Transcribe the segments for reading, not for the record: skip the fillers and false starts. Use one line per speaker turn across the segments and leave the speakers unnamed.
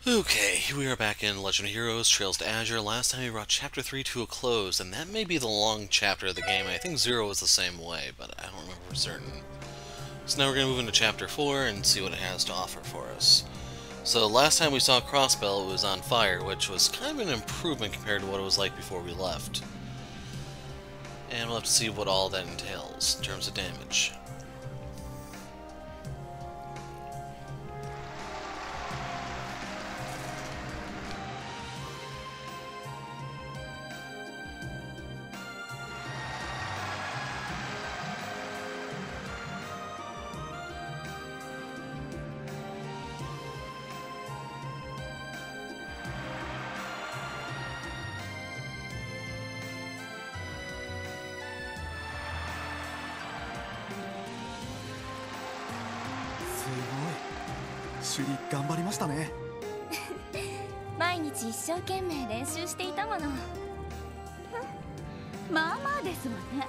Okay, we are back in Legend of Heroes, Trails to Azure. Last time we brought Chapter 3 to a close, and that may be the long chapter of the game. I think Zero was the same way, but I don't remember for certain. So now we're going to move into Chapter 4 and see what it has to offer for us. So last time we saw Crossbell, it was on fire, which was kind of an improvement compared to what it was like before we left. And we'll have to see what all that entails in terms of damage.
首里頑張りましたね。
毎日一生懸命練習していたもの。まあまあですわね。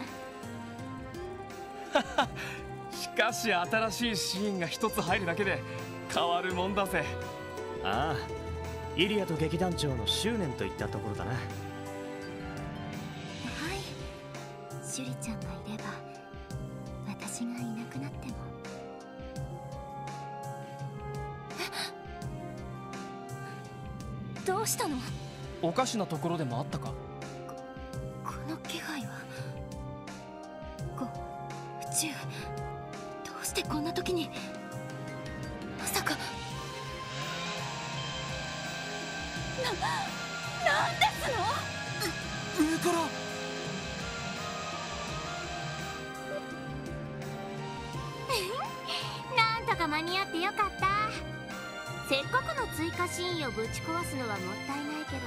しかし新しいシーンが一つ入るだけで変わるもんだぜ。
ああ、イリアと劇団長の執念といったところだな。はい、
シュリちゃんがいれば私がいなくなっても。どうしたの？
おかしなところでもあったか？
この気配は宇宙。どうしてこんな時に。まさかなんですの？
上から
なんとか間に合ってよかった。せっかくの追加シーンをぶち壊すのはもったいないけど、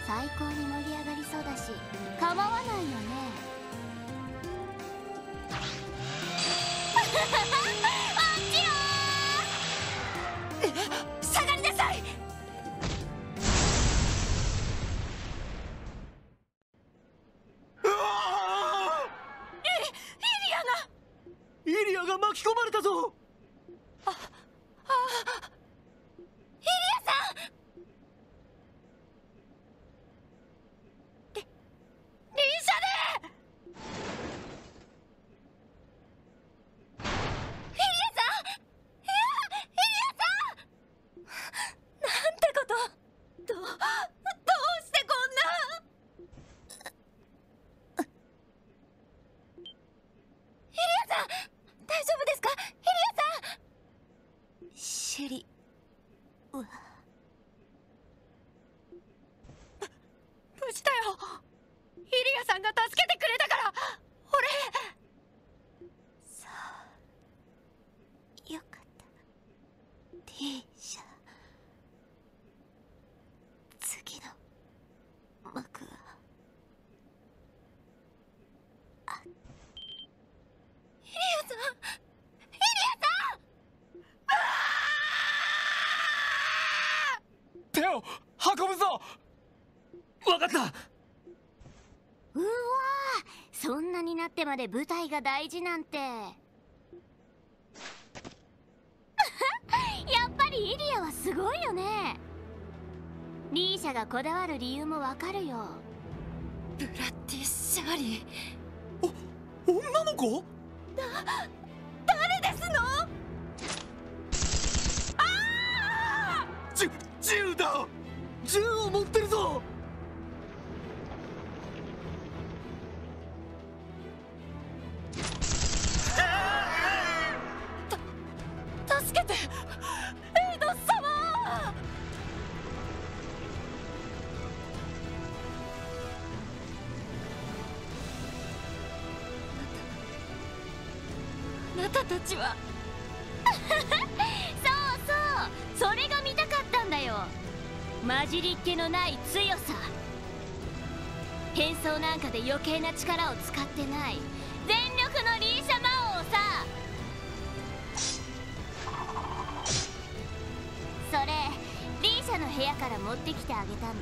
最高に盛り上がりそうだし構わないよね。落ちろー！下がりなさい！
イリアが巻き込まれたぞ。
無事だよ。イリアさんが助けてくれたから俺。さあ、よかった。T 社次の幕がイリアさん、イリアさん！
手を運ぶぞ。わかった。
うわー、そんなになってまで舞台が大事なんて。やっぱりイリアはすごいよね。リーシャがこだわる理由もわかるよ。ブラッディ・シャーリー。
女の子？
誰ですの？
銃だ！銃を持ってるぞ！
助けて、エイド様！あなたたちはそうそう、それが見たかったんだよ。混じりっ気のない強さ。変装なんかで余計な力を使ってない全力のリーシャ魔王さ。それリーシャの部屋から持ってきてあげたんだよ。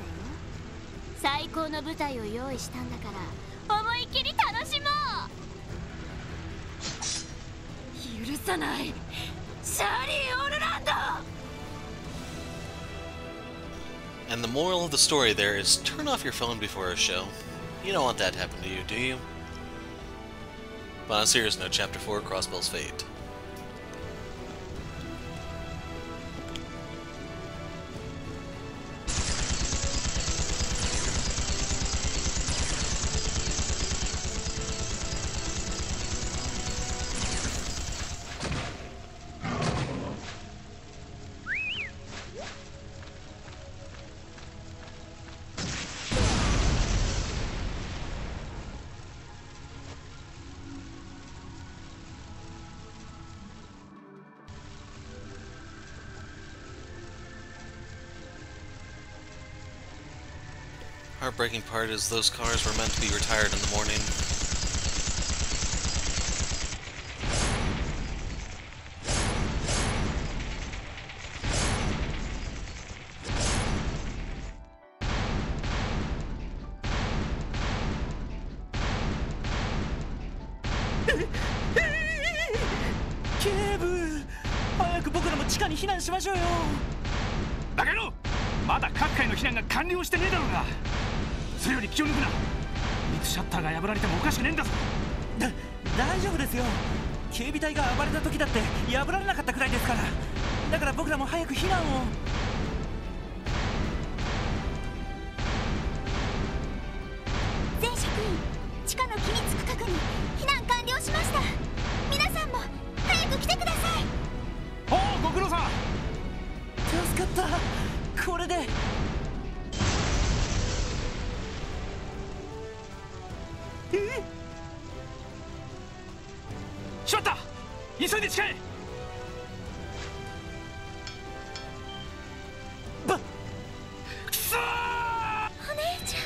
最高の舞台を用意したんだから思いっきり楽しもう。許さない、シャーリー・オルランド。
And the moral of the story there is turn off your phone before a show. You don't want that to happen to you, do you? But on a serious note, Chapter 4, Crossbell's Fate. Heartbreaking part is those cars were meant to be retired in the morning.
警部、早く僕らも地下に避難しましょうよ。
バカ野郎、まだ各界の避難が完了してねえだろうが。それより気を抜くな。いつシャッターが破られてもおかしくねえんだぞ。
大丈夫ですよ。警備隊が暴れた時だって破られなかったくらいですから。だから僕らも早く避難を。
全職員、地下の機密区画に避難完了しました。皆さんも早く来てください。
おお、ご苦労さん。
助かった。これで
しまった、急いで地下へ。くそー、
お姉ちゃん。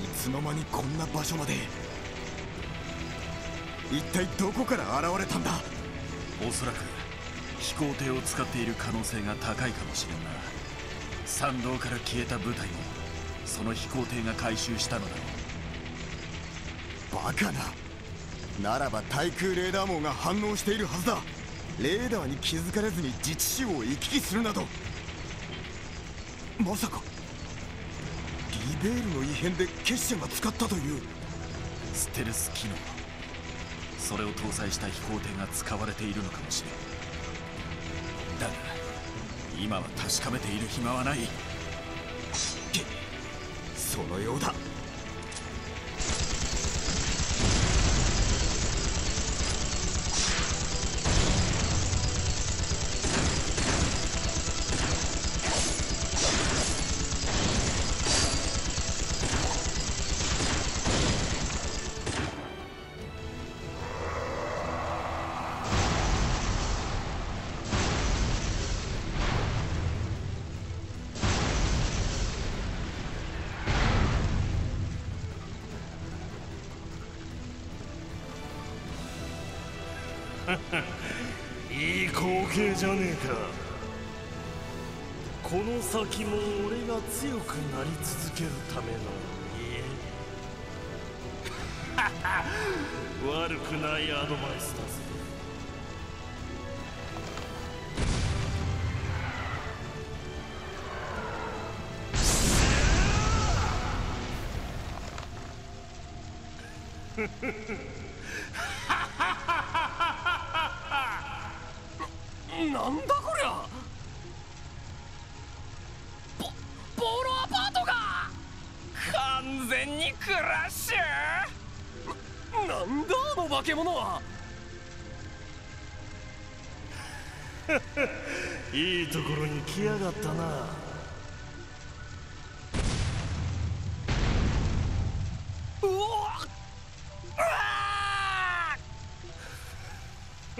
いつの間にこんな場所まで。一体どこから現れたんだ。
おそらく飛行艇を使っている可能性が高いかもしれんな。参道から消えた部隊もその飛行艇が回収したのだろ
バカな。ならば対空レーダー網が反応しているはずだ。レーダーに気づかれずに自治市を行き来するなど。まさかリベールの異変で結社が使ったという。
う。ステルス機能、それを搭載した飛行艇が使われているのかもしれん。だが今は確かめている暇はない。
そのようだ。
いい光景じゃねえか。この先も俺が強くなり続けるための家。悪くないアドバイスだぜ。
なんだこりゃ。ポーロアパートが完全にクラッシュ。なんだあの化け物は。
いいところに来やがったな。
うわ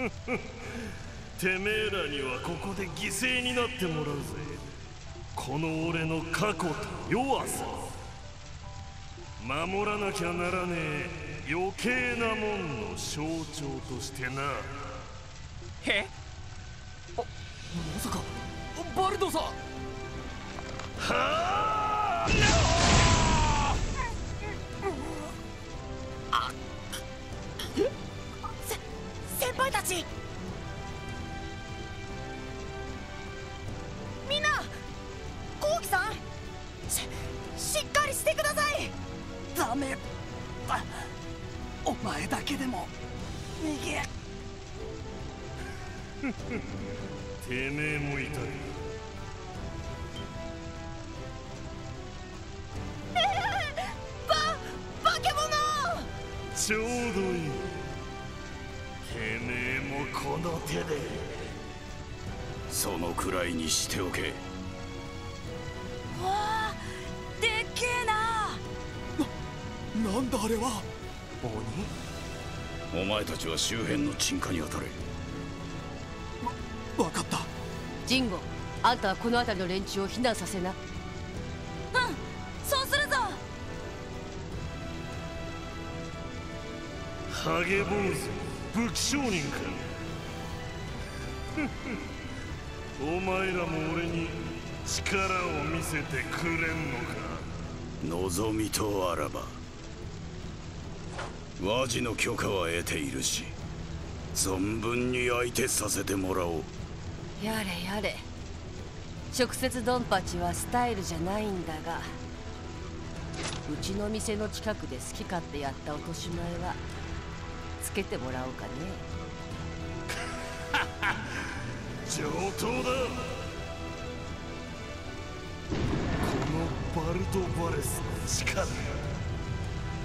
っ
てめえらにはここで犠牲になってもらうぜ。この俺の過去と弱さ守らなきゃならねえ余計なもんの象徴としてな。
え、まさかバルドさん。はあ。
先輩たち、みんな、コウキさん、しっかりしてください。
ダメ。お前だけでも逃げ。
てめえもいたい。
化け物。
ちょうどいい。てめえもこの手で。
そのくらいにしておけ。
わあ、でっけえな。
なんだあれは。
お前たちは周辺の鎮火に当たれ。
わかった。
ジンゴ、あんたはこの辺りの連中を避難させな。
うん、そうするぞ。
ハゲ坊主、武器商人か。お前らも俺に力を見せてくれんのか。
望みとあらば和事の許可は得ているし、存分に相手させてもらおう。
やれやれ、直接ドンパチはスタイルじゃないんだが、うちの店の近くで好き勝手やった落とし前はつけてもらおうかね。
上等だ。このバルトバレスの力、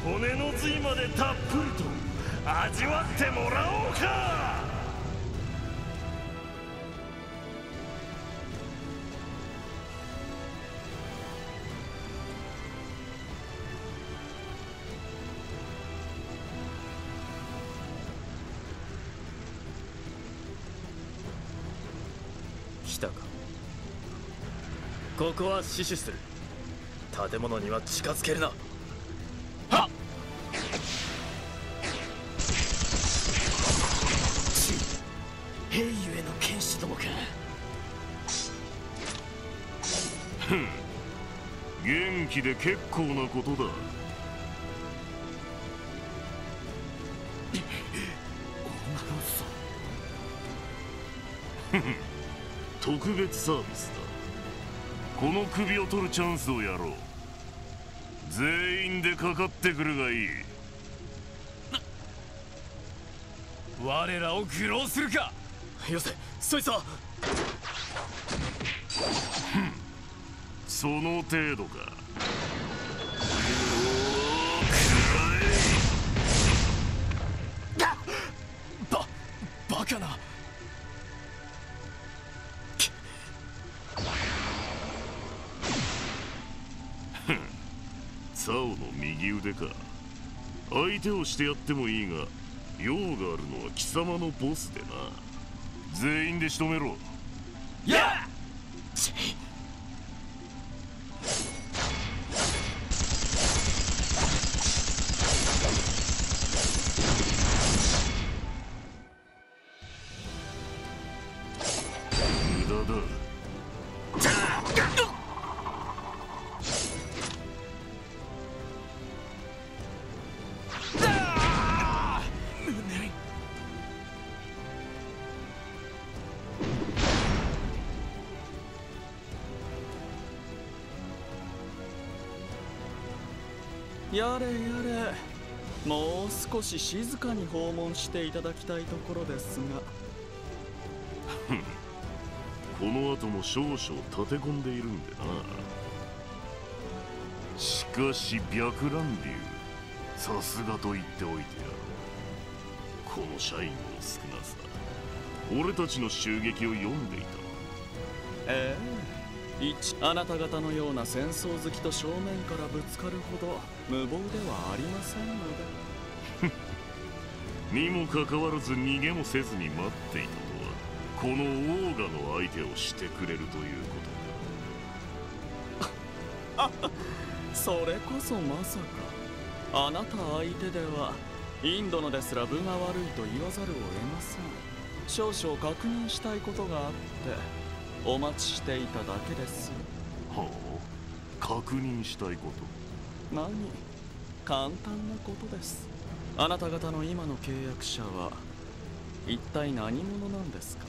骨の髄までたっぷりと味わってもらおうか。
来たか。ここは死守する。建物には近づけるな。はっ。
兵ゆえの剣士どもか。
ふん、元気で結構なことだ。ふふん、特別サービスだ。この首を取るチャンスをやろう。全員でかかってくるがいい。
我らを愚弄するか。よせ、そいつは。
その程度か。
バカな。
サオの右腕か。相手をしてやってもいいが、用があるのは貴様のボスでな。全員で仕留めろ。
やっ。
無駄だ。
やれやれ、もう少し静かに訪問していただきたいところですが。
この後も少々立て込んでいるんでな。しかし白蘭流、さすがと言っておいてやろう。この社員の少なさ、俺たちの襲撃を読んでいた。
あなた方のような戦争好きと正面からぶつかるほど無謀ではありませんので。
にもかかわらず逃げもせずに待っていたとは、このオーガの相手をしてくれるということか。
それこそまさか、あなた相手ではインドのですら分が悪いと言わざるを得ません。少々確認したいことがあってお待ちしていただけです。
はあ、確認したいこと。
何、簡単なことです。あなた方の今の契約者は一体何者なんですか？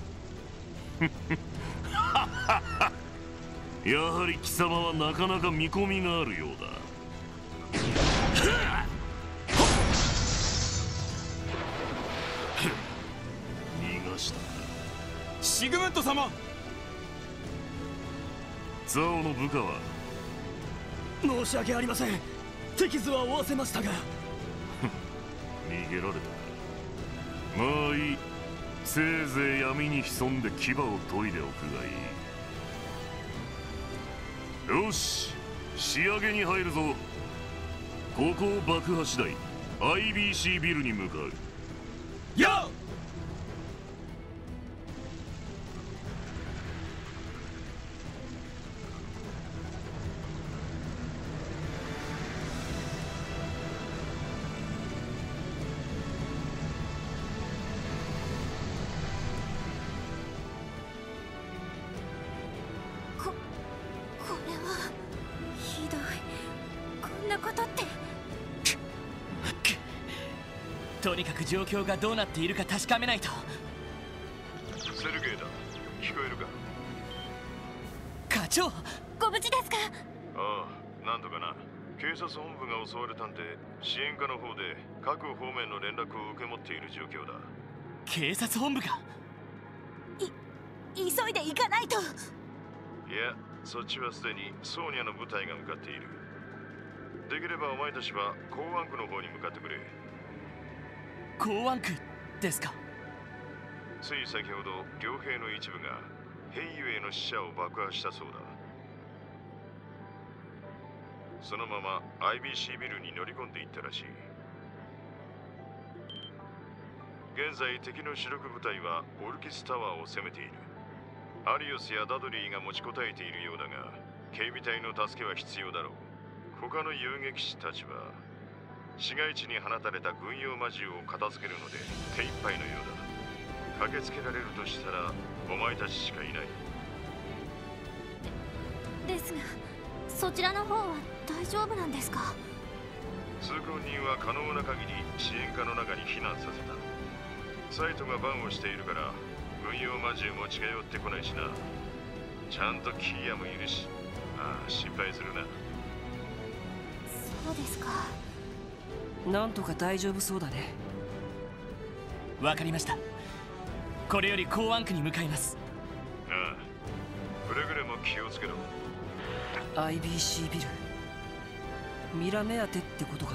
やはり貴様はなかなか見込みがあるようだ。逃がしたな。
シグムント様。
ザオの部下は？
申し訳ありません。手傷は負わせましたが。
逃げられたか。まあいい。せいぜい闇に潜んで牙を研いでおくがいい。よし、仕上げに入るぞ。ここを爆破次第 IBC ビルに向かう。
やっ。
とにかく状況がどうなっているか確かめないと。
セルゲイだ。聞こえるか？
課長、
ご無事ですか？
ああ、なんとかな。警察本部が襲われたんで、支援課の方で各方面の連絡を受け持っている状況だ。
警察本部か？
急いで行かないと。
いや、そっちはすでにソーニャの部隊が向かっている。できればお前たちは港湾区の方に向かってくれ。
港湾区ですか？
つい先ほど両兵の一部が兵ゆえの死者を爆破したそうだ。そのまま IBC ビルに乗り込んでいったらしい。現在敵の主力部隊はオルキスタワーを攻めている。アリオスやダドリーが持ちこたえているようだが、警備隊の助けは必要だろう。他の遊撃士たちは市街地に放たれた軍用魔銃を片付けるので手一杯のようだ。駆けつけられるとしたらお前たちしかいない。
ですが、そちらの方は大丈夫なんですか？
通行人は可能な限り支援課の中に避難させた。サイトがバンをしているから軍用魔銃も近寄ってこないしな。ちゃんとキーヤもいるし、ああ、心配するな。
そうですか。
なんとか大丈夫そうだね。わかりました。これより港湾区に向かいます。
ああ、くれぐれも気をつけろ。
IBC ビル、ミラ目当てってことか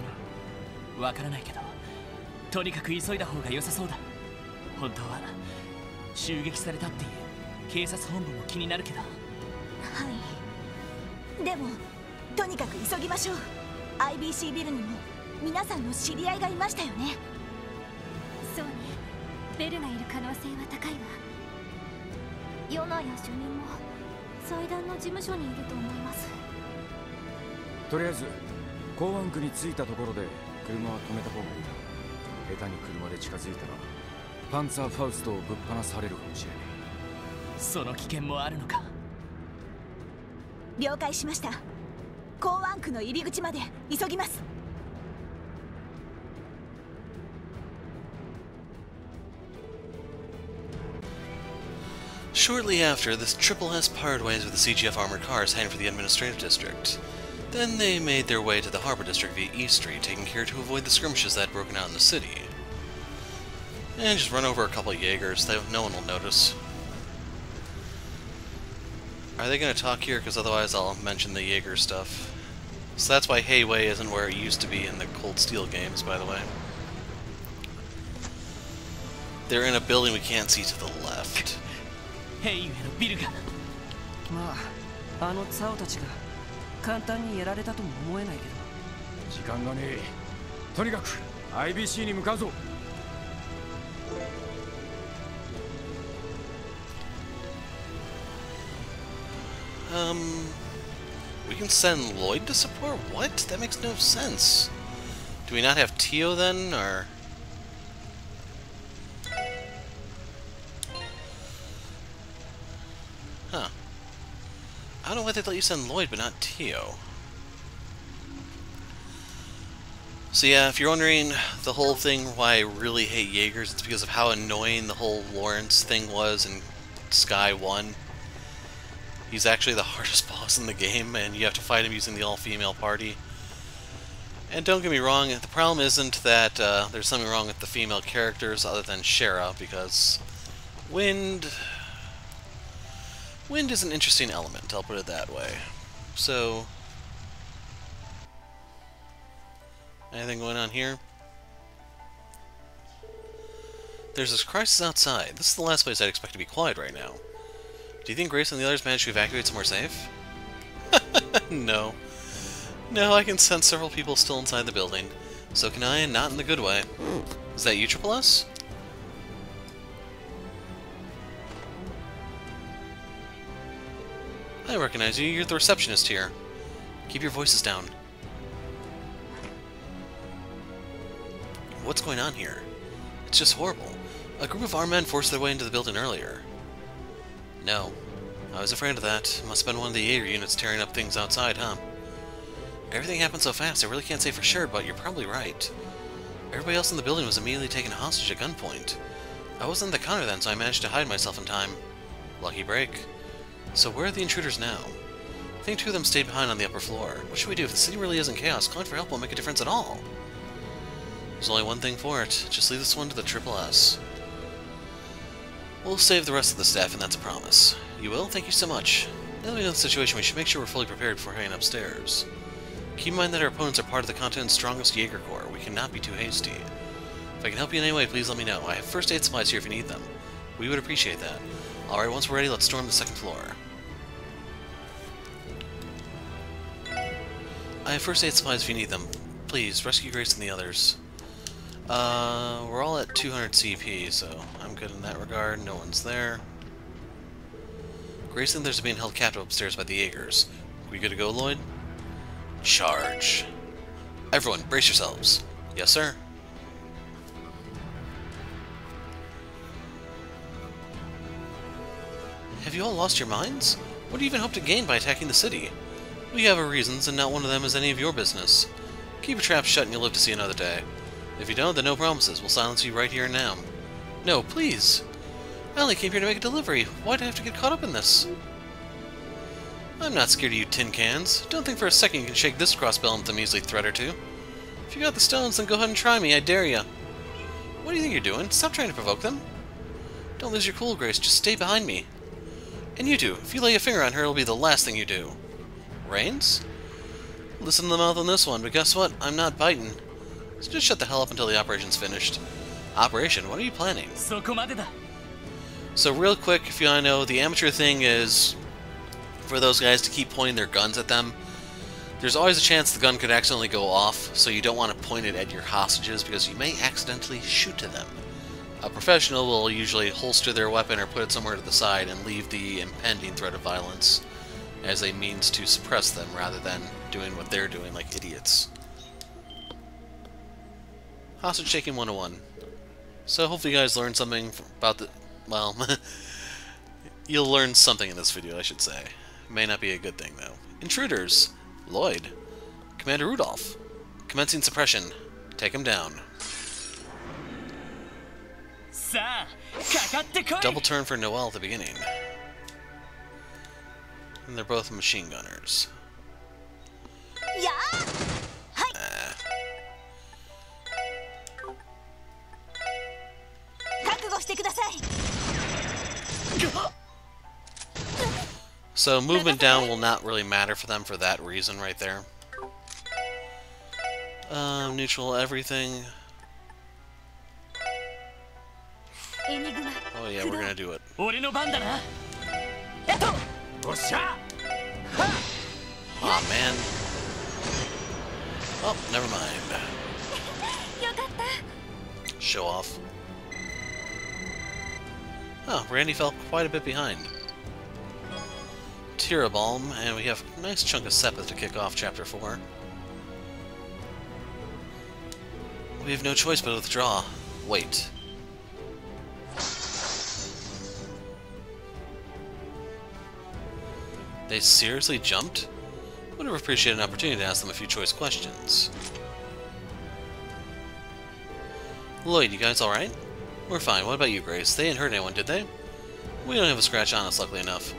な。わからないけど、とにかく急いだ方が良さそうだ。本当は襲撃されたっていう警察本部も気になるけど。
はい、でもとにかく急ぎましょう。 IBC ビルにも皆さんの知り合いがいましたよね。そうね、ベルがいる可能性は高いわ。ヨナや主任も祭壇の事務所にいると思います。
とりあえず港湾区に着いたところで車は止めた方がいい。下手に車で近づいたらパンツァーファウストをぶっ放されるかもしれない。
その危険もあるのか。
了解しました。港湾区の入り口まで急ぎます。
Shortly after, the Triple S parted ways with the CGF armored cars heading for the administrative district. Then they made their way to the harbor district via East Street, taking care to avoid the skirmishes that had broken out in the city. And just run over a couple of Jaegers, though no one will notice. Are they going to talk here? Because otherwise I'll mention the Jaeger stuff. So that's why Hayway isn't where it used to be in the Cold Steel games, by the way. They're in a building we can't see to the left.
ヘイユへのビルが。まあ、あのツァオたちが簡単にやられたとも思えないけど。
時間がねえ。とにかく IBC に向かうぞ。
We can send Lloyd to support? What? That makes no sense. Do we not have Tio then, or? don't know why they let you send Lloyd, but not Tio. So yeah, if you're wondering the whole thing why I really hate Jaegers, it's because of how annoying the whole Lawrence thing was in Sky 1. He's actually the hardest boss in the game, and you have to fight him using the all-female party. And don't get me wrong, the problem isn't that there's something wrong with the female characters other than Shara, because Wind is an interesting element, I'll put it that way. So, anything going on here? There's this crisis outside. This is the last place I'd expect to be quiet right now. Do you think Grace and the others managed to evacuate somewhere safe? No. No, I can sense several people still inside the building. So can I, and not in the good way. Is that you, Triple S? I recognize you. You're the receptionist here. Keep your voices down. What's going on here? It's just horrible. A group of armed men forced their way into the building earlier. No. I was afraid of that. Must have been one of the Jaeger units tearing up things outside, huh? Everything happened so fast, I really can't say for sure, but you're probably right. Everybody else in the building was immediately taken hostage at gunpoint. I wasn't at the counter then, so I managed to hide myself in time. Lucky break. So where are the intruders now? I think 2 of them stayed behind on the upper floor. What should we do? If the city really is in chaos, calling for help won't make a difference at all. There's only one thing for it. Just leave this one to the Triple S. We'll save the rest of the staff, and that's a promise. You will? Thank you so much. Now that we know the situation, we should make sure we're fully prepared before heading upstairs. Keep in mind that our opponents are part of the continent's strongest Jaeger Corps. We cannot be too hasty. If I can help you in any way, please let me know. I have first aid supplies here if you need them. We would appreciate that. Alright, once we're ready, let's storm the 2nd floor. I have first aid supplies if you need them. Please, rescue Grace and the others. We're all at 200 CP, so I'm good in that regard. No one's there. Grace and others are being held captive upstairs by the Jaegers. We good to go, Lloyd? Charge. Everyone, brace yourselves. Yes, sir. Have you all lost your minds? What do you even hope to gain by attacking the city? We have our reasons, and not one of them is any of your business. Keep your trap shut and you'll live to see another day. If you don't, then no promises. We'll silence you right here and now. No, please. I only came here to make a delivery. Why'd I have to get caught up in this? I'm not scared of you tin cans. Don't think for a second you can shake this Crossbell with a measly threat or two. If you got the stones, then go ahead and try me, I dare ya. What do you think you're doing? Stop trying to provoke them. Don't lose your cool, Grace. Just stay behind me. And you two, if you lay a finger on her, it'll be the last thing you do. Reigns? Listen to the mouth on this one, but guess what? I'm not biting. So just shut the hell up until the operation's finished. Operation? What are you planning? So real quick, if you want to know, the amateur thing is for those guys to keep pointing their guns at them. There's always a chance the gun could accidentally go off, so you don't want to point it at your hostages because you may accidentally shoot to them. A professional will usually holster their weapon or put it somewhere to the side and leave the impending threat of violence as a means to suppress them rather than doing what they're doing like idiots. Hostage taking 101. So hopefully you guys learned something about the... well, you'll learn something in this video, I should say. May not be a good thing, though. Intruders. Lloyd. Commander Rudolph. Commencing suppression. Take him down. Double turn for Noelle at the beginning. And they're both machine gunners. So movement down will not really matter for them for that reason right there. Neutral everything. Oh yeah, we're gonna do it. Aw, man. Oh, never mind. Show off. Oh, Randy fell quite a bit behind. Tirabalm, and we have a nice chunk of Sepith to kick off Chapter 4. We have no choice but to withdraw. Wait. They seriously jumped? Would have appreciated an opportunity to ask them a few choice questions. Lloyd, you guys alright? We're fine. What about you, Grace? They didn't hurt anyone, did they? We don't have a scratch on us, luckily enough.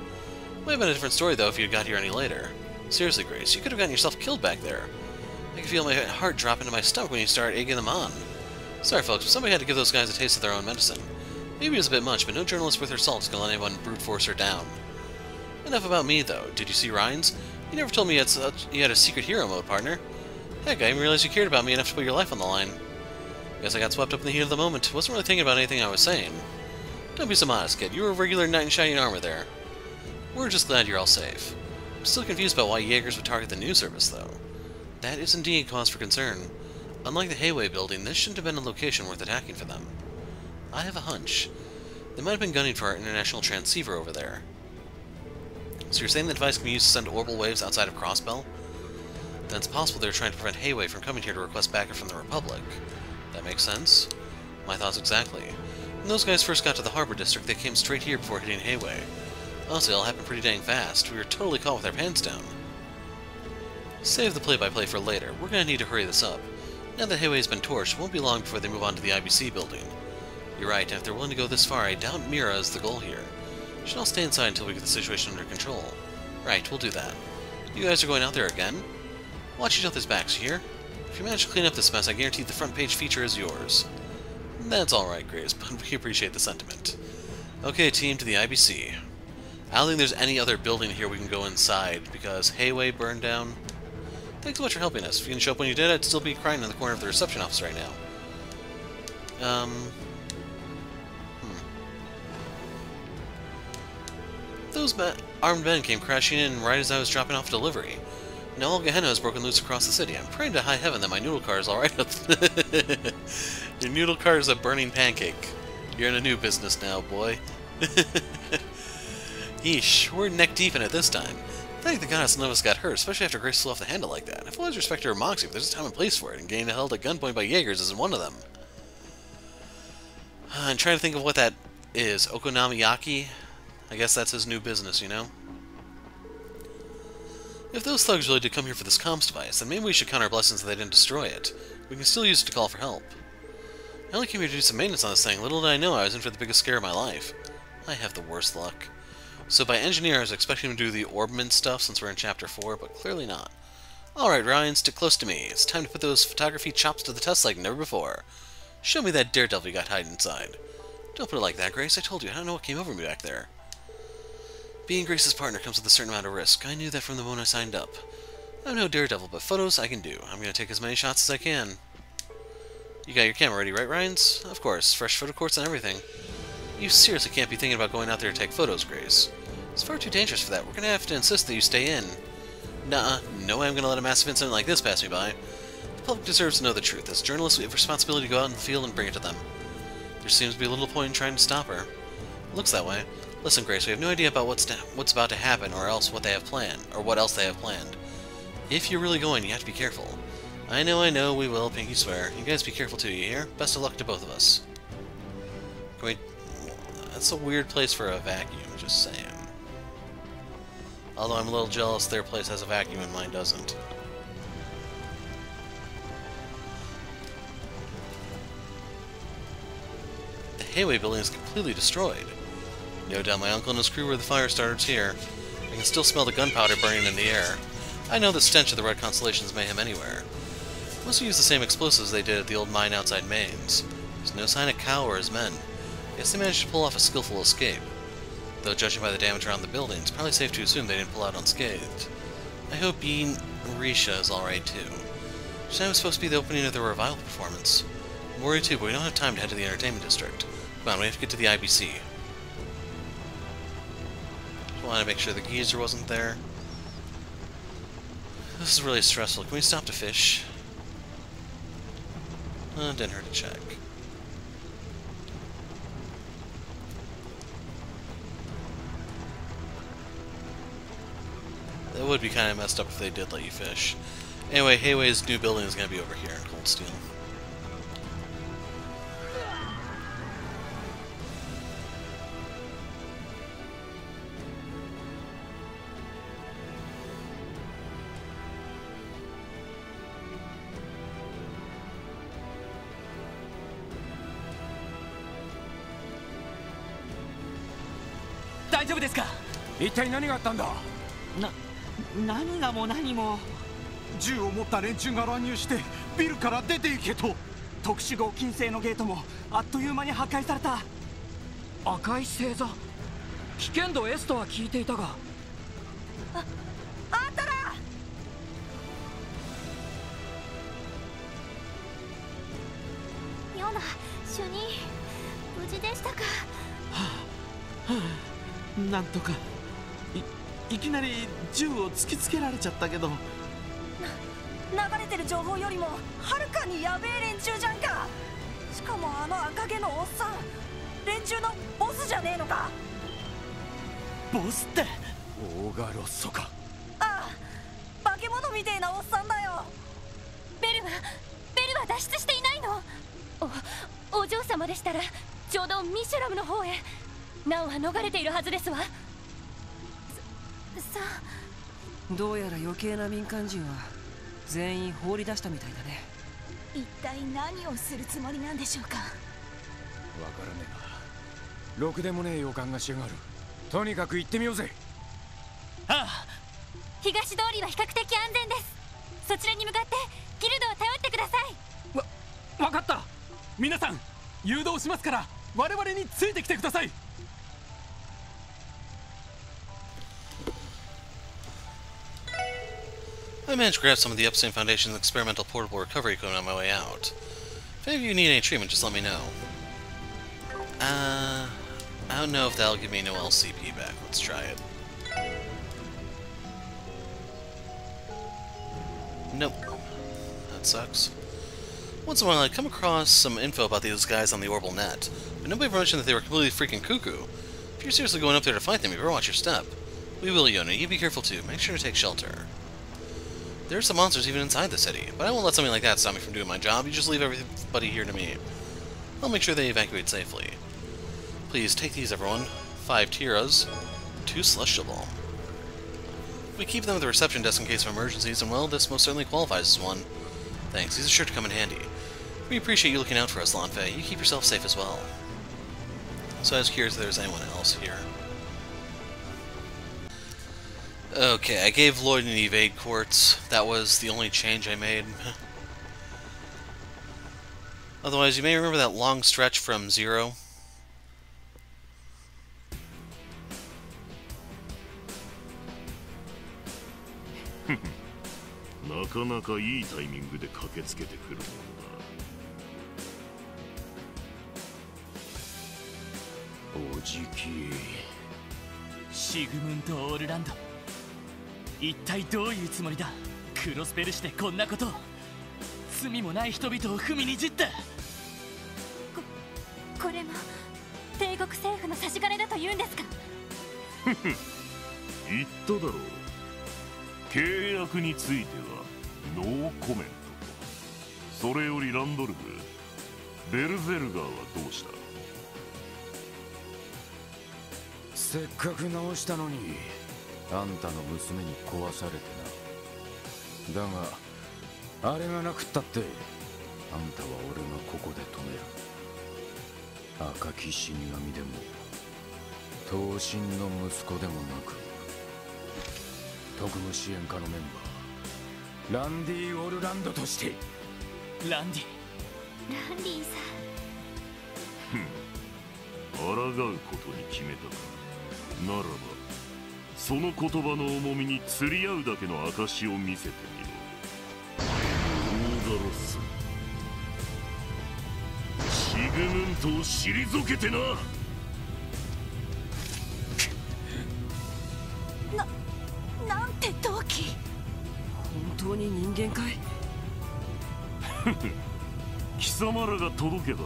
Might have been a different story, though, if you'd got here any later. Seriously, Grace, you could have gotten yourself killed back there. I can feel my heart drop into my stomach when you start egging them on. Sorry, folks, but somebody had to give those guys a taste of their own medicine. Maybe it was a bit much, but no journalist worth her salt is going to let anyone brute force her down. Enough about me, though. Did you see Rhines? You never told me you had a secret hero mode, partner. Heck, I didn't realize you cared about me enough to put your life on the line. Guess I got swept up in the heat of the moment. Wasn't really thinking about anything I was saying. Don't be so modest, kid. You were a regular knight in shining armor there. We're just glad you're all safe. I'm still confused about why Jaegers would target the news service, though. That is indeed cause for concern. Unlike the Hayway building, this shouldn't have been a location worth attacking for them. I have a hunch. They might have been gunning for our international transceiver over there. So you're saying the device can be used to send orbital waves outside of Crossbell? Then it's possible they're trying to prevent Hayway from coming here to request backup from the Republic. That makes sense? My thoughts exactly. When those guys first got to the Harbor District, they came straight here before hitting Hayway. Honestly, it all happened pretty dang fast. We were totally caught with our pants down. Save the play-by-play for later. We're gonna need to hurry this up. Now that Hayway's been torched, it won't be long before they move on to the IBC building. You're right, and if they're willing to go this far, I doubt Mira is the goal here. We should all stay inside until we get the situation under control. Right, we'll do that. You guys are going out there again? Watch each other's backs, you hear? If you manage to clean up this mess, I guarantee the front page feature is yours. That's alright, Grace, but we appreciate the sentiment. Okay, team, to the IBC. I don't think there's any other building here we can go inside, because Hayway burned down. Thanks so much for helping us. If you didn't show up when you did, I'd still be crying in the corner of the reception office right now. Those armed men came crashing in right as I was dropping off delivery. Now all Gehenna has broken loose across the city. I'm praying to high heaven that my noodle car is alright. Your noodle car is a burning pancake. You're in a new business now, boy. Yeesh, we're neck deep in it this time. Thank the goddess none of us got hurt, especially after Grace flew off the handle like that. I've always respected her moxie, but there's a time and place for it, and getting held at gunpoint by Jaegers isn't one of them. I'm trying to think of what that is. Okonomiyaki? I guess that's his new business, you know? If those thugs really did come here for this comms device, then maybe we should count our blessings that they didn't destroy it. We can still use it to call for help. I only came here to do some maintenance on this thing. Little did I know I was in for the biggest scare of my life. I have the worst luck. So by engineer, I was expecting him to do the Orbman stuff since we're in Chapter 4, but clearly not. Alright, Ryan, stick close to me. It's time to put those photography chops to the test like never before. Show me that daredevil you got hiding inside. Don't put it like that, Grace. I told you, I don't know what came over me back there. Being Grace's partner comes with a certain amount of risk. I knew that from the moment I signed up. I'm no daredevil, but photos I can do. I'm going to take as many shots as I can. You got your camera ready, right, Ryans? Of course. Fresh photo courts and everything. You seriously can't be thinking about going out there to take photos, Grace. It's far too dangerous for that. We're going to have to insist that you stay in. Nuh-uh. No way I'm going to let a massive incident like this pass me by. The public deserves to know the truth. As journalists, we have a responsibility to go out in the field and bring it to them. There seems to be a little point in trying to stop her. It looks that way. Listen, Grace, we have no idea about what's about to happen, or else what they have planned, or what else they have planned. If you're really going, you have to be careful. I know, we will, pinky swear. You guys be careful too, you hear? Best of luck to both of us. Can we... That's a weird place for a vacuum, just saying. Although I'm a little jealous their place has a vacuum and mine doesn't. The Hayway building is completely destroyed. No doubt my uncle and his crew were the fire starters here. I can still smell the gunpowder burning in the air. I know the stench of the Red Constellation's mayhem anywhere. Must have used the same explosives they did at the old mine outside Mainz. There's no sign of Kao or his men. Guess they managed to pull off a skillful escape. Though judging by the damage around the building, it's probably safe to assume they didn't pull out unscathed. I hope Bean Risha is alright too. Tonight was supposed to be the opening of the revival performance. I'm worried too, but we don't have time to head to the entertainment district. Come on, we have to get to the IBC. Just wanted to make sure the geyser wasn't there. This is really stressful. Can we stop to fish? Didn't hurt to check. That would be kind of messed up if they did let you fish. Anyway, Hayway's new building is going to be over here in Cold Steel.
大丈夫ですか？
一体何があったんだ？
何がも何も。銃を持った連中が乱入してビルから出て行けと。特殊合金製のゲートもあっという間に破壊された。
赤い星座、危険度 S とは聞いていたが。
あったらヨナ主任無事でしたか？
なんとか。いきなり銃を突きつけられちゃったけど。
流れてる情報よりもはるかにヤベえ連中じゃんか。しかもあの赤毛のおっさん、連中のボスじゃねえのか？
ボスって
オーガロッソか。
ああ、化け物みてえなおっさんだよ。ベルは脱出していないの？お嬢様でしたらちょうどミシュラムの方へ。ナオは逃れているはずですわ。さあ、
どうやら余計な民間人は全員放り出したみたいだね。
一体何をするつもりなんでしょうか？
わからねえな。ろくでもねえ予感がしやがる。とにかく行ってみようぜ。
ああ、
東通りは比較的安全です。そちらに向かってギルドを頼ってください。
わかった。皆さん誘導しますから我々についてきてください。
I managed to grab some of the Epstein Foundation's experimental portable recovery equipment on my way out. If any of you need any treatment, just let me know. I don't know if that'll give me no LCP back. Let's try it. Nope. That sucks. Once in a while, I come across some info about these guys on the Orbital Net, but nobody ever mentioned that they were completely freaking cuckoo. If you're seriously going up there to fight them, you better watch your step. We will, Yona. You be careful too. Make sure to take shelter. There are some monsters even inside the city, but I won't let something like that stop me from doing my job. You just leave everybody here to me. I'll make sure they evacuate safely. Please take these, everyone. 5 tiras, 2 celestial balm. We keep them at the reception desk in case of emergencies, and well, this most certainly qualifies as one. Thanks, these are sure to come in handy. We appreciate you looking out for us, Lanfei. You keep yourself safe as well. So I was curious if there's anyone else here. Okay, I gave Lloyd an evade quartz. That was the only change I made. Otherwise, you may remember that long stretch from 0.
Ojiki. シグムント・オールランド。一体どういうつもりだ？クロスベルしてこんなことを。罪もない人々を踏みにじった。
これも帝国政府の差し金だと言うんですか？
言っただろう。契約についてはノーコメント。それよりランドルフ、ベルゼルガーはどうした？
せっかく直したのにあんたの娘に壊されてな。だがあれがなくったってあんたは俺がここで止める。赤き死神でも闘神の息子でもなく特務支援課のメンバーランディ・オルランドとして。
ランディ
さ
抗うことに決めたか。ならばその言葉の重みに釣り合うだけの証を見せてみろ。オーガロス、シグムントを退けてな。
なんて同期。
本当に人間かい？
貴様らが届けば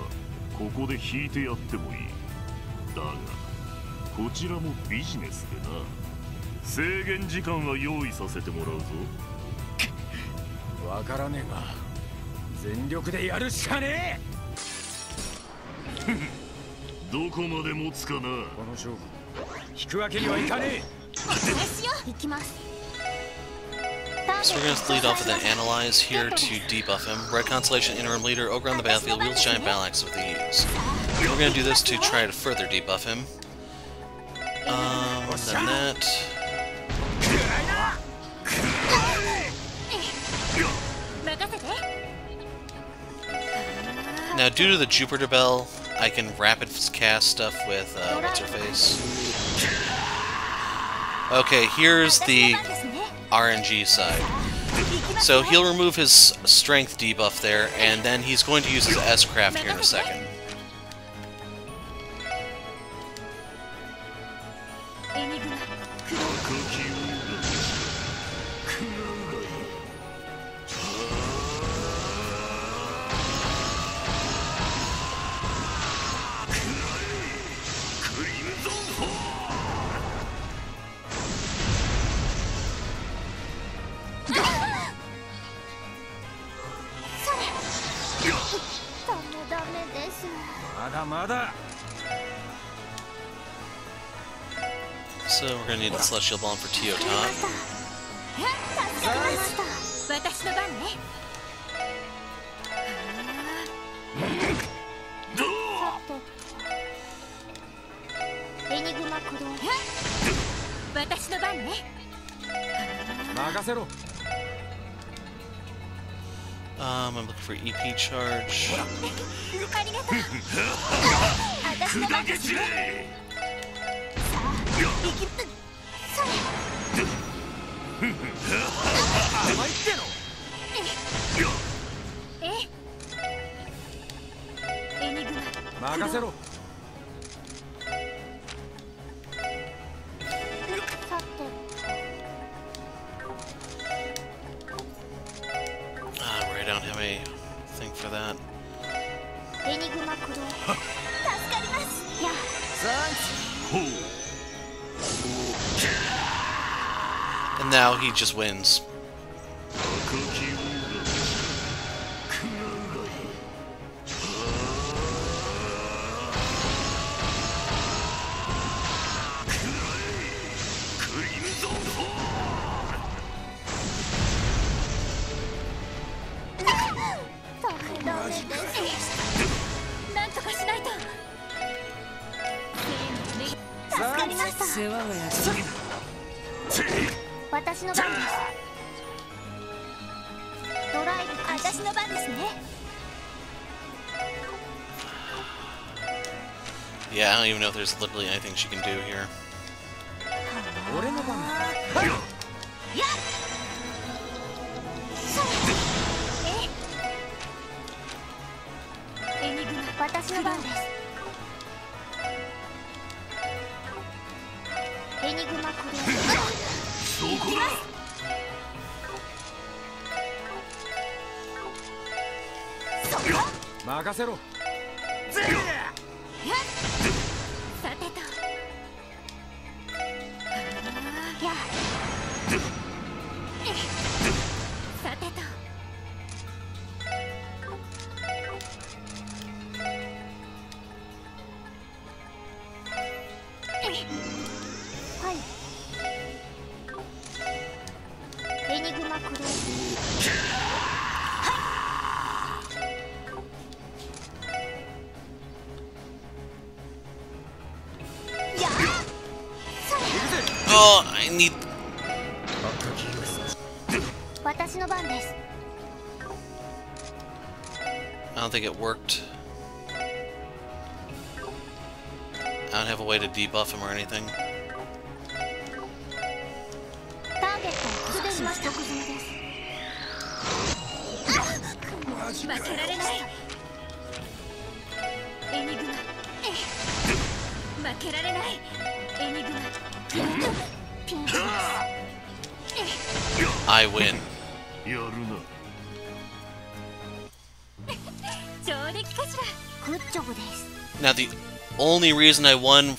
ここで引いてやってもいい。だがこちらもビジネスでな。制限時間は用意させてもらうぞ。
わからねえが全力でやるしかね
え。どこまで持つかな。この
勝負引くわけにはいかねえ。
行きます。
So we're going to lead off with an Analyze here to debuff him. Red Constellation interim leader, Ogre on the battlefield, wields giant battle axe with ease. We're going to do this to try to further debuff him. Then that. Now, due to the Jupiter Bell, I can rapid cast stuff with, what's her face? Okay, here's the RNG side. So he'll remove his strength debuff there, and then he's going to use his S-Craft here in a second. So we're gonna need the Celestial Bomb for Tio Top. I'm looking for EP charge. I don't have a thing for that. And now he just wins. Yeah, I don't even know if there's literally anything she can do here. Oh, I need... I don't think it worked. I don't have a way to debuff him or anything. I win. Now the only reason I won,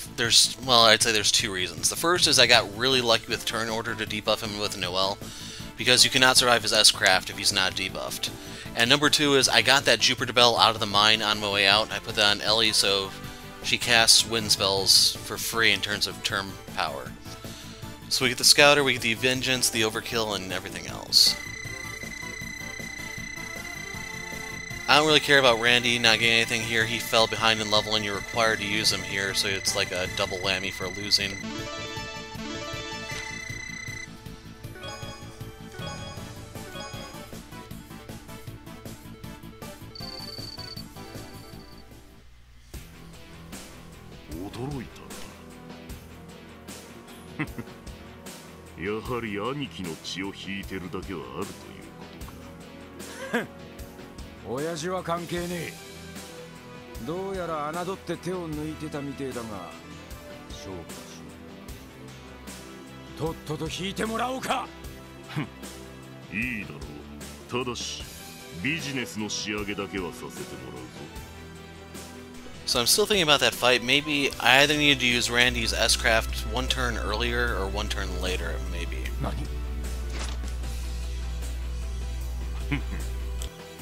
well, I'd say there's two reasons. The first is I got really lucky with turn order to debuff him with Noel, because you cannot survive his S-Craft if he's not debuffed. And number two is I got that Jupiter Bell out of the mine on my way out. I put that on Ellie so she casts wind spells for free in terms of term power. So we get the Scouter, we get the Vengeance, the Overkill, and everything else. I don't really care about Randy not getting anything here. He fell behind in level and you're required to use him here, so it's like a double whammy for losing.
やはり兄貴の血を引いてるだけはあるということか。
親父は関係ねえ。どうやら侮って手を抜いてたみてえだが、勝負だしとっとと引いてもらおうか。
いいだろう。ただしビジネスの仕上げだけはさせてもらうぞ。
So I'm still thinking about that fight. Maybe I either needed to use Randy's S-Craft one turn earlier or one turn later, maybe.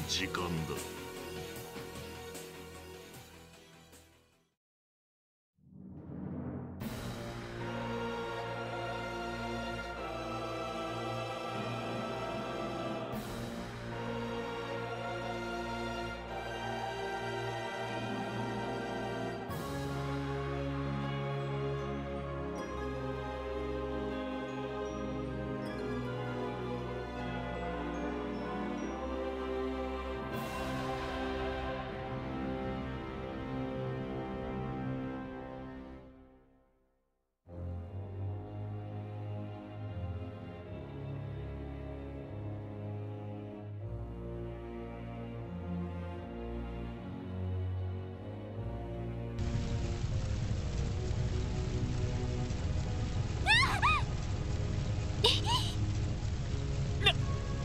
時間だ。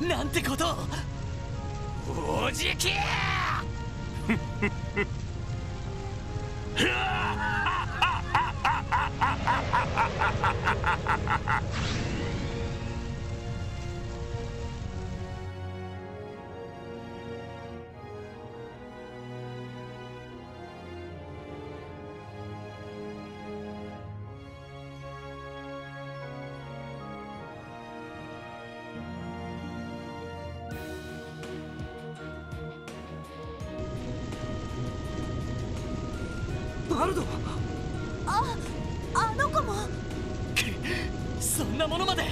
なんてことを。おじき
バルド。
あの子も。
そんなものまで。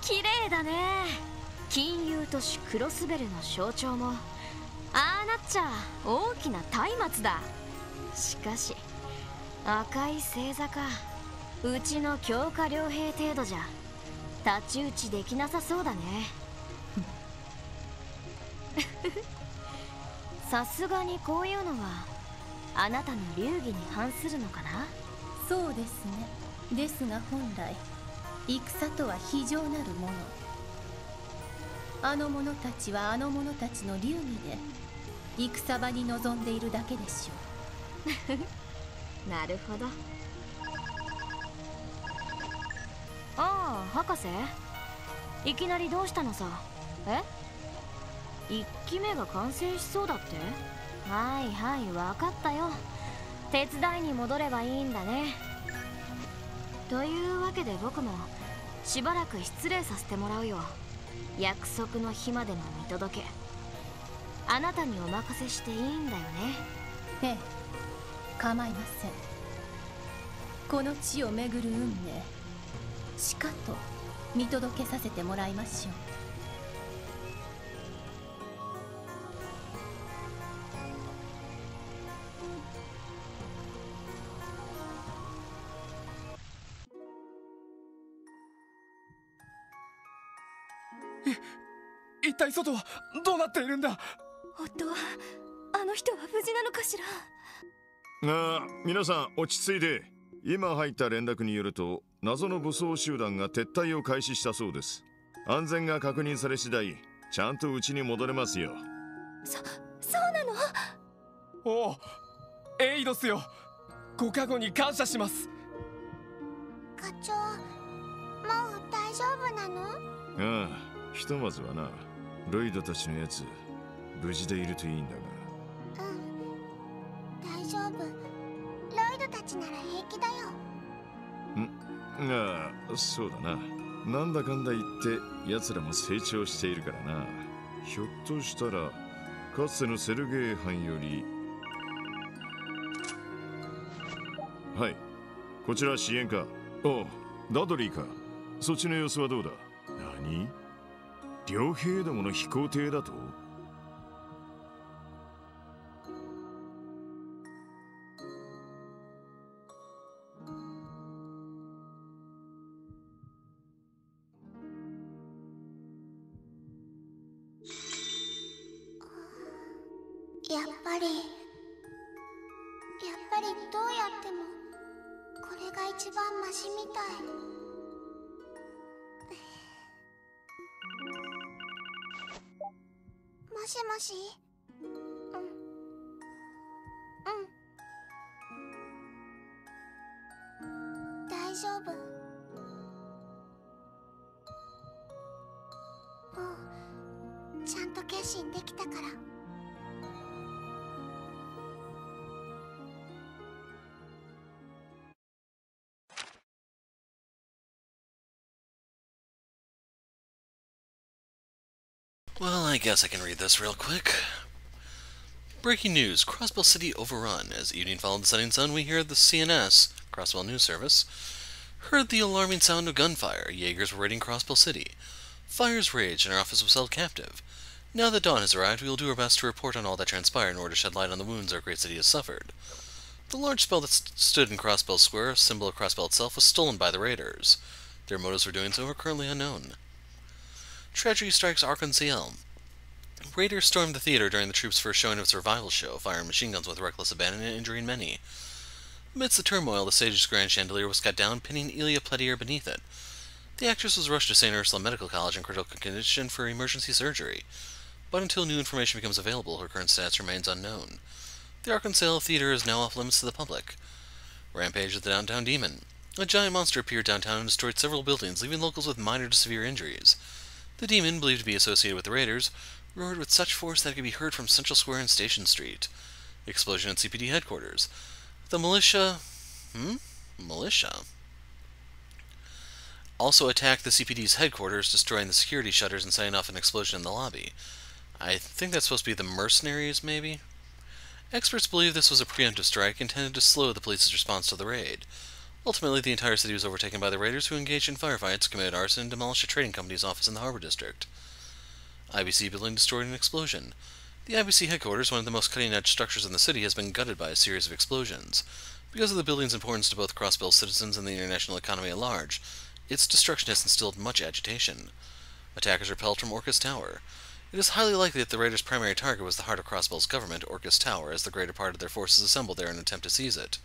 綺麗だね。金融都市クロスベルの象徴もああなっちゃ大きな松明だ。しかし赤い星座か。うちの強化良兵程度じゃ太刀打ちできなさそうだね。さすがにこういうのはあなたの流儀に反するのかな。
そうですね。ですが本来戦とは非常なるもの。あの者たちはあの者たちの流儀で戦場に臨んでいるだけでしょ
う。なるほど。ああ、博士、いきなりどうしたのさ。1機目が完成しそうだって。はいはい、分かったよ。手伝いに戻ればいいんだね。というわけで僕もしばらく失礼させてもらうよ。約束の日までの見届け、あなたにお任せしていいんだよね。
ええ、構いません。この地を巡る運命、しかと見届けさせてもらいましょう。
一体外はどうなっているんだ。
夫は、あの人は無事なのかしら。
皆さん落ち着いて。今入った連絡によると謎の武装集団が撤退を開始したそうです。安全が確認され次第ちゃんと家に戻れますよ。
そうなの。
おお、エイドスよ。ご加護に感謝します。
課長、もう大丈夫なの？
ああ、ひとまずはな、ロイドたちのやつ無事でいるといいんだが。
大丈夫。ロイドたちなら平気だよ。
ああ、そうだな。なんだかんだ言って奴らも成長しているからな。ひょっとしたらかつてのセルゲイ班より。はい、こちら支援課。おう、ダドリーか。そっちの様子はどうだ。何、両兵どもの飛行艇だと。
やっぱりどうやってもこれが一番マシみたい。もしもし。大丈夫。もうちゃんと決心できたから。
Well, I guess I can read this real quick. Breaking news, Crossbell City overrun. As evening followed the setting sun, we hear the CNS, Crossbell News Service, heard the alarming sound of gunfire. Jaegers were raiding Crossbell City. Fires raged and our office was held captive. Now that dawn has arrived, we will do our best to report on all that transpired in order to shed light on the wounds our great city has suffered. The large spell that stood in Crossbell Square, a symbol of Crossbell itself, was stolen by the raiders. Their motives for doing so are currently unknown. Tragedy strikes Arkansas. Raiders stormed the theater during the troops' first showing of its revival show, firing machine guns with reckless abandon and injuring many. Amidst the turmoil, the stage's grand chandelier was cut down, pinning Elia Pletier beneath it. The actress was rushed to St. Ursula Medical College in critical condition for emergency surgery, but until new information becomes available, her current status remains unknown. The Arkansas Theater is now off limits to the public. Rampage of the Downtown Demon. A giant monster appeared downtown and destroyed several buildings, leaving locals with minor to severe injuries. The demon, believed to be associated with the raiders, roared with such force that it could be heard from Central Square and Station Street. Explosion at CPD headquarters. The militia also attacked the CPD's headquarters, destroying the security shutters and setting off an explosion in the lobby. I think that's supposed to be the mercenaries, maybe? Experts believe this was a preemptive strike intended to slow the police's response to the raid. Ultimately, the entire city was overtaken by the raiders, who engaged in firefights, committed arson, and demolished a trading company's office in the Harbor District. IBC building destroyed in an explosion. The IBC headquarters, one of the most cutting-edge structures in the city, has been gutted by a series of explosions. Because of the building's importance to both Crossbell citizens and the international economy at large, its destruction has instilled much agitation. Attackers repelled from Orcus Tower. It is highly likely that the raiders' primary target was the heart of Crossbell's government, Orcus Tower, as the greater part of their forces assembled there in an attempt to seize it.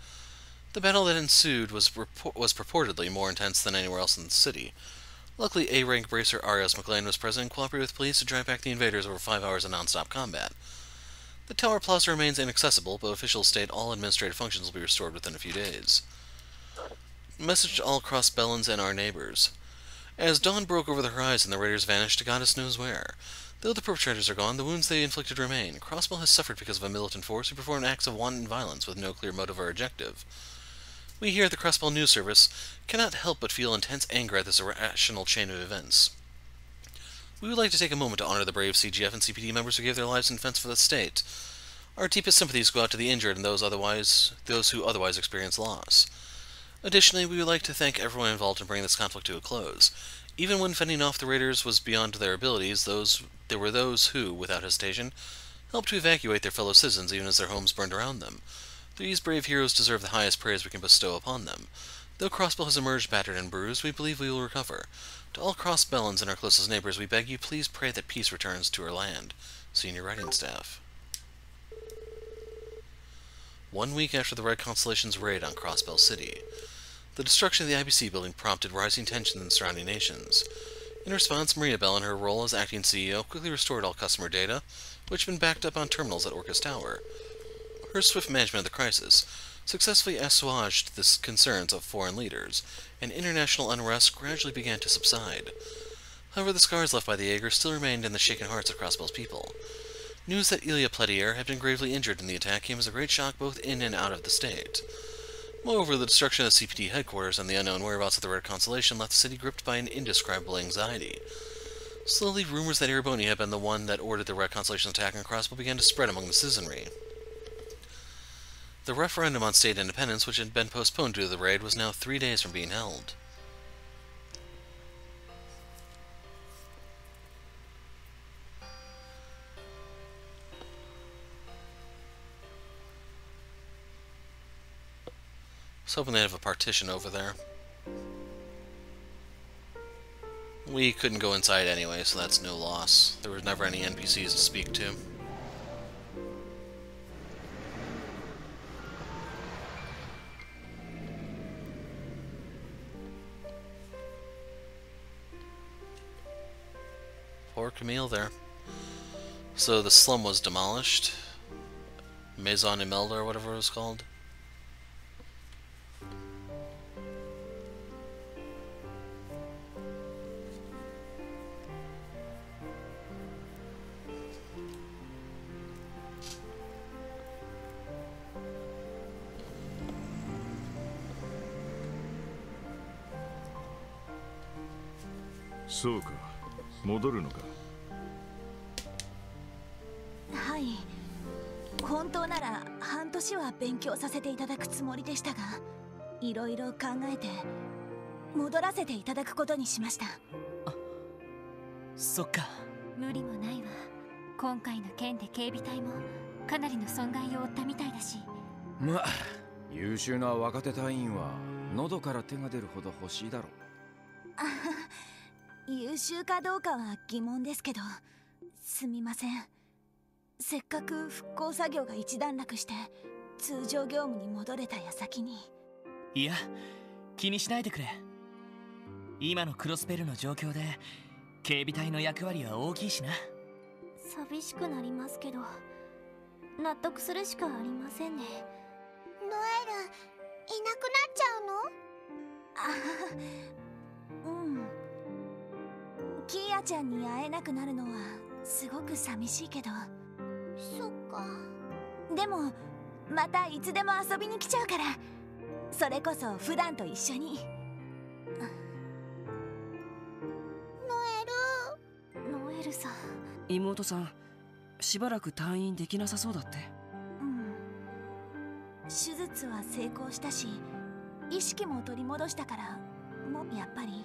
The battle that ensued was purportedly more intense than anywhere else in the city. Luckily, A-rank bracer Arios McLean was present and cooperated with police to drive back the invaders over 5 hours of non-stop combat. The Tower Plaza remains inaccessible, but officials state all administrative functions will be restored within a few days. Message to all Crossbellans and our neighbors. As dawn broke over the horizon, the raiders vanished to goddess knows where. Though the perpetrators are gone, the wounds they inflicted remain. Crossbell has suffered because of a militant force who performed acts of wanton violence with no clear motive or objective. We here at the Crossbell News Service cannot help but feel intense anger at this irrational chain of events. We would like to take a moment to honor the brave CGF and CPD members who gave their lives in defense for the state. Our deepest sympathies go out to the injured and those who otherwise experience loss. Additionally, we would like to thank everyone involved in bringing this conflict to a close. Even when fending off the raiders was beyond their abilities, there were those who, without hesitation, helped to evacuate their fellow citizens even as their homes burned around them. These brave heroes deserve the highest praise we can bestow upon them. Though Crossbell has emerged battered and bruised, we believe we will recover. To all Crossbellans and our closest neighbors, we beg you please pray that peace returns to our land. Senior Writing Staff. 1 week after the Red Constellation's raid on Crossbell City, the destruction of the IBC building prompted rising tensions in surrounding nations. In response, Maria Bell, in her role as acting CEO, quickly restored all customer data, which had been backed up on terminals at Orcus Tower. Her swift management of the crisis successfully assuaged the concerns of foreign leaders, and international unrest gradually began to subside. However, the scars left by the Jaeger still remained in the shaken hearts of Crossbell's people. News that Ilya Pletier had been gravely injured in the attack came as a great shock both in and out of the state. Moreover, the destruction of CPD headquarters and the unknown whereabouts of the Red Constellation left the city gripped by an indescribable anxiety. Slowly, rumors that Iraboni had been the one that ordered the Red Constellation attack on Crossbell began to spread among the citizenry. The referendum on state independence, which had been postponed due to the raid, was now 3 days from being held. I was hoping they'd have a partition over there. We couldn't go inside anyway, so that's no loss. There were never any NPCs to speak to. Poor Camille there. So the slum was demolished. Maison Imelda or whatever it was called.
そうか、戻るのか。
はい、本当なら半年は勉強させていただくつもりでしたが、いろいろ考えて戻らせていただくことにしました。
そっか。
無理もないわ。今回の件で警備隊もかなりの損害を負ったみたいだし。
まあ、優秀な若手隊員は喉から手が出るほど欲しいだろう。
優秀かどうかは疑問ですけど、すみません。せっかく復興作業が一段落して通常業務に戻れた矢先に。
いや、気にしないでくれ。今のクロスベルの状況で警備隊の役割は大きいしな。
寂しくなりますけど、納得するしかありませんね。ノエル、いなくなっちゃうの？
うん。キーヤちゃんに会えなくなるのはすごく寂しいけど。
そっか。
でもまたいつでも遊びに来ちゃうから、それこそ普段と一緒に。
ノエルさん。
妹さん、しばらく退院できなさそうだって。
うん。手術は成功したし、意識も取り戻したから、もうやっぱり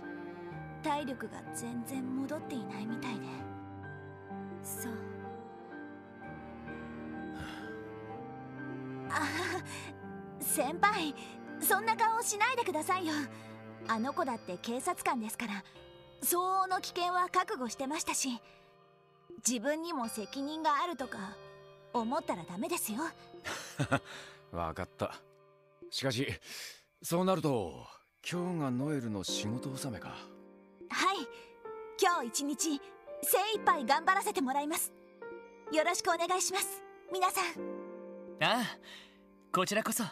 体力が全然戻っていないみたいで。
そう。
先輩、そんな顔しないでくださいよ。あの子だって警察官ですから、相応の危険は覚悟してましたし、自分にも責任があるとか思ったらダメですよ。
わかった。しかしそうなると今日がノエルの仕事納めか。
はい、今日一日精一杯頑張らせてもらいます。よろしくお願いします、皆さん。
ああ、こちらこそ。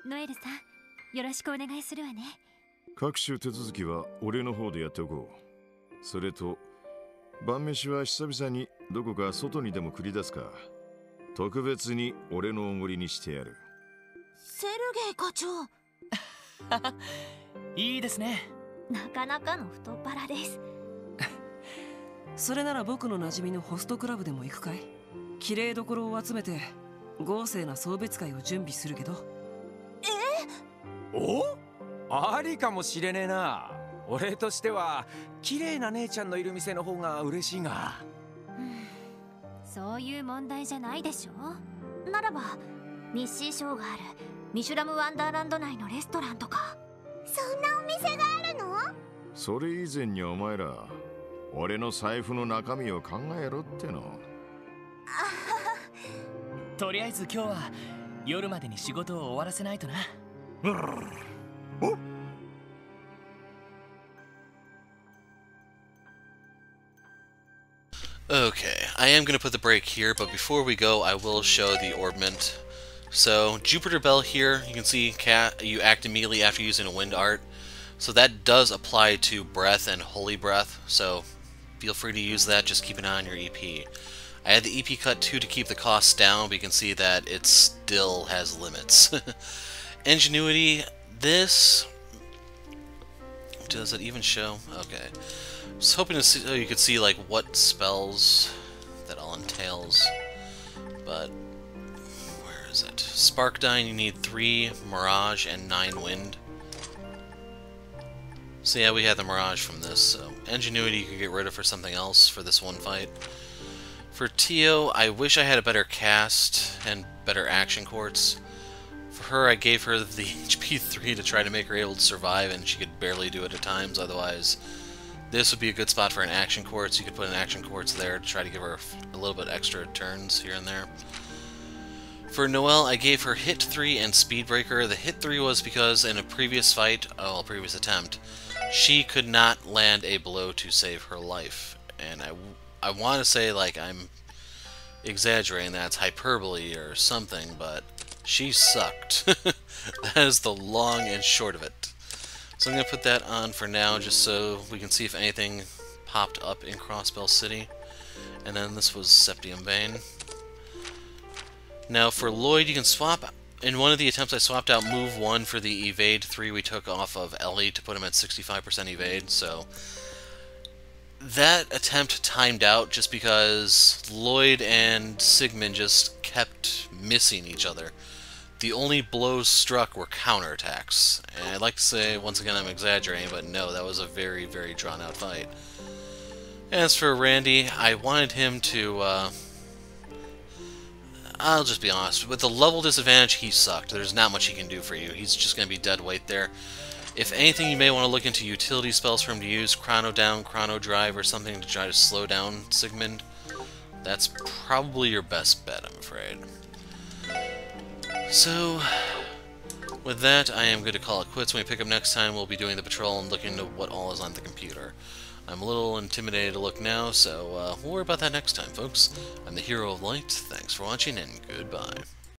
ノエルさん、よろしくお願いするわね。
各種手続きは俺の方でやっておこう。それと晩飯は久々にどこか外にでも繰り出すか。特別に俺のおごりにしてやる。
セルゲイ課長。
いいですね。
なかなかの太っ腹です。
それなら僕の馴染みのホストクラブでも行くかい？綺麗どころを集めて豪勢な送別会を準備するけど。
お？ありかもしれねえな。俺としては綺麗な姉ちゃんのいる店の方が嬉しいが。
そういう問題じゃないでしょ。ならば日誌ショーがあるミシュラムワンダーランド内のレストランとか。そんなお店があるの？
それ以前にお前ら俺の財布の中身を考えろっての。
とりあえず今日は夜までに仕事を終わらせないとな。
Okay, I am going to put the break here, but before we go, I will show the orbment. So, Jupiter Bell here, you can see you act immediately after using a wind art. So that does apply to breath and holy breath, so feel free to use that. Just keep an eye on your EP. I had the EP cut too to keep the costs down, but you can see that it still has limits. Ingenuity, this... Does it even show? Okay. I was hoping to see, you could see like what spells that all entails, but where is it? Spark Dying, you need 3 Mirage and 9 Wind. So yeah, we had the Mirage from this, so Ingenuity you could get rid of for something else for this one fight. For Tio, I wish I had a better cast and better action quartz. For her, I gave her the HP 3 to try to make her able to survive, and she could barely do it at times. Otherwise, this would be a good spot for an action quartz. You could put an action quartz there to try to give her a little bit extra turns here and there. For Noelle, I gave her hit 3 and speed breaker. The hit 3 was because in a previous fight, a previous attempt, she could not land a blow to save her life. And I want to say, like, I'm exaggerating, that's hyperbole or something, but she sucked. That is the long and short of it. So I'm going to put that on for now, just so we can see if anything popped up in Crossbell City. And then this was Septium Vein. Now for Lloyd, you can swap. In one of the attempts I swapped out move 1 for the evade 3 we took off of Ellie to put him at 65% evade, so that attempt timed out just because Lloyd and Sigmund just kept missing each other. The only blows struck were counterattacks. And I'd like to say, once again, I'm exaggerating, but no, that was a very, very drawn-out fight. As for Randy, I wanted him to, I'll just be honest. With the level disadvantage, he sucked. There's not much he can do for you. He's just going to be dead weight there. If anything, you may want to look into utility spells for him to use. Chrono Down, Chrono Drive, or something to try to slow down Sigmund. That's probably your best bet, I'm afraid. So, with that, I am going to call it quits. When we pick up next time, we'll be doing the patrol and looking into what all is on the computer. I'm a little intimidated to look now, so we'll worry about that next time, folks. I'm the Hero of Light. Thanks for watching, and goodbye.